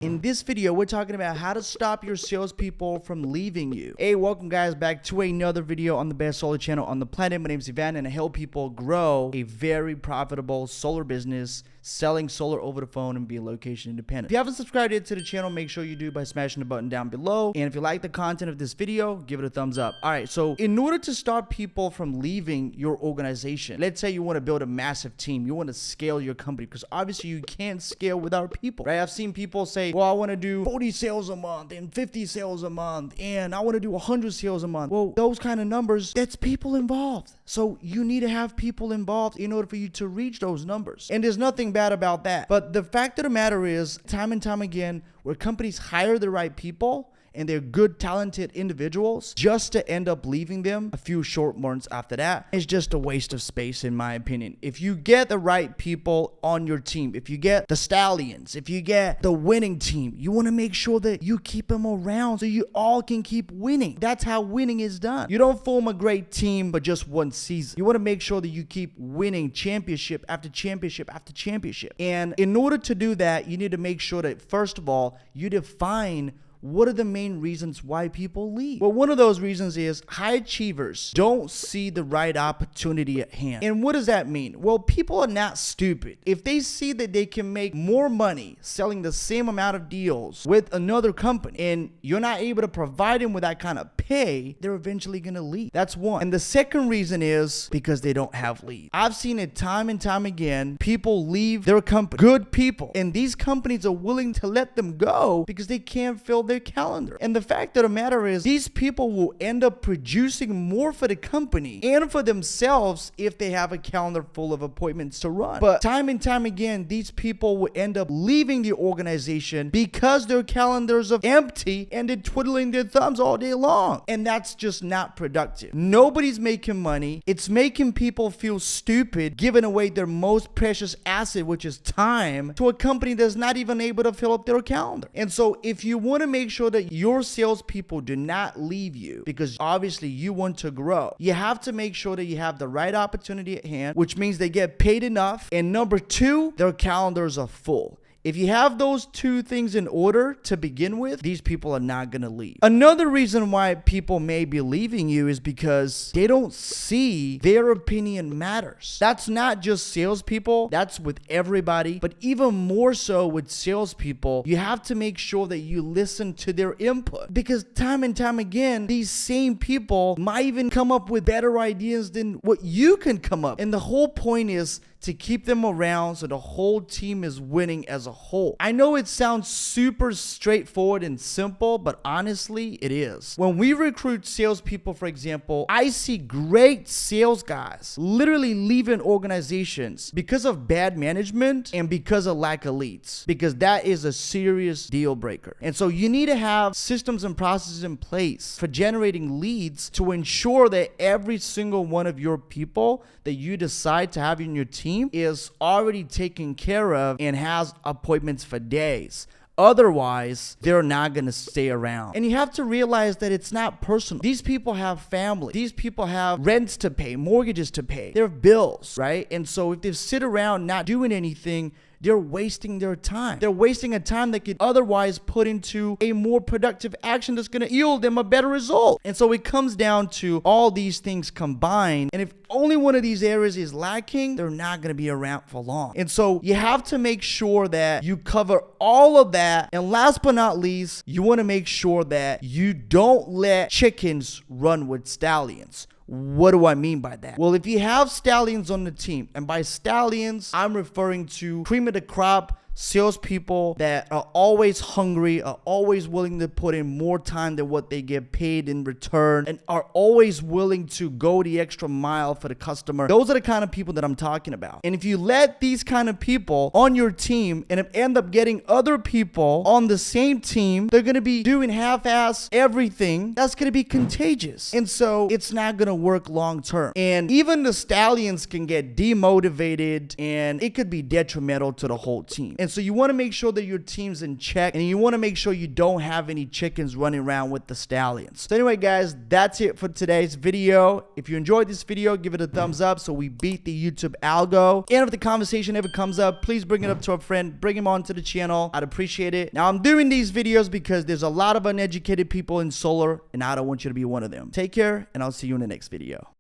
In this video, we're talking about how to stop your salespeople from leaving you. Hey, welcome guys back to another video on the best solar channel on the planet. My name is Ivan and I help people grow a very profitable solar business, selling solar over the phone and being location independent. If you haven't subscribed yet to the channel, make sure you do by smashing the button down below. And if you like the content of this video, give it a thumbs up. All right, so in order to stop people from leaving your organization, let's say you want to build a massive team, you want to scale your company, because obviously you can't scale without people, right? I've seen people say, well, I want to do 40 sales a month and 50 sales a month, and I want to do 100 sales a month. Well, those kind of numbers, that's people involved. So you need to have people involved in order for you to reach those numbers. And there's nothing bad about that. But the fact of the matter is, time and time again, where companies hire the right people and they're good, talented individuals, just to end up leaving them a few short months after that, is just a waste of space, in my opinion. If you get the right people on your team, if you get the stallions, if you get the winning team, you want to make sure that you keep them around so you all can keep winning. That's how winning is done. You don't form a great team but just one season. You want to make sure that you keep winning championship after championship after championship. And in order to do that, you need to make sure that, first of all, you define what are the main reasons why people leave? Well, one of those reasons is high achievers don't see the right opportunity at hand. And what does that mean? Well, people are not stupid. If they see that they can make more money selling the same amount of deals with another company and you're not able to provide them with that kind of pay, they're eventually going to leave. That's one. And the second reason is because they don't have leads. I've seen it time and time again. People leave their company, good people, and these companies are willing to let them go because they can't fill their calendar. And the fact of the matter is, these people will end up producing more for the company and for themselves if they have a calendar full of appointments to run. But time and time again, these people will end up leaving the organization because their calendars are empty and they're twiddling their thumbs all day long. And that's just not productive. Nobody's making money. It's making people feel stupid, giving away their most precious asset, which is time, to a company that's not even able to fill up their calendar. And so if you want to make sure that your salespeople do not leave you, because obviously you want to grow, you have to make sure that you have the right opportunity at hand, which means they get paid enough. And number two, their calendars are full. If you have those two things in order to begin with, these people are not going to leave. Another reason why people may be leaving you is because they don't see their opinion matters. That's not just salespeople. That's with everybody. But even more so with salespeople, you have to make sure that you listen to their input. Because time and time again, these same people might even come up with better ideas than what you can come up. And the whole point is to keep them around so the whole team is winning as a whole. I know it sounds super straightforward and simple, but honestly, it is. When we recruit salespeople, for example, I see great sales guys literally leaving organizations because of bad management and because of lack of leads, because that is a serious deal breaker. And so you need to have systems and processes in place for generating leads to ensure that every single one of your people that you decide to have in your team is already taken care of and has appointments for days. Otherwise, they're not going to stay around. And you have to realize that it's not personal. These people have family. These people have rents to pay, mortgages to pay. They have bills, right? And so if they sit around not doing anything, they're wasting their time. They're wasting a time that could otherwise put into a more productive action that's going to yield them a better result. And so it comes down to all these things combined. And if only one of these areas is lacking, they're not going to be around for long. And so you have to make sure that you cover all of that. And last but not least, you want to make sure that you don't let chickens run with stallions. What do I mean by that? Well, if you have stallions on the team, and by stallions, I'm referring to cream of the crop salespeople that are always hungry, are always willing to put in more time than what they get paid in return, and are always willing to go the extra mile for the customer. Those are the kind of people that I'm talking about. And if you let these kind of people on your team and end up getting other people on the same team, they're going to be doing half-ass everything. That's going to be contagious. And so it's not going to work long term. And even the stallions can get demotivated and it could be detrimental to the whole team. And And so you want to make sure that your team's in check, and you want to make sure you don't have any chickens running around with the stallions. So anyway, guys, that's it for today's video. If you enjoyed this video, give it a thumbs up so we beat the YouTube algo. And if the conversation ever comes up, please bring it up to a friend, bring him onto the channel. I'd appreciate it. Now, I'm doing these videos because there's a lot of uneducated people in solar, and I don't want you to be one of them. Take care, and I'll see you in the next video.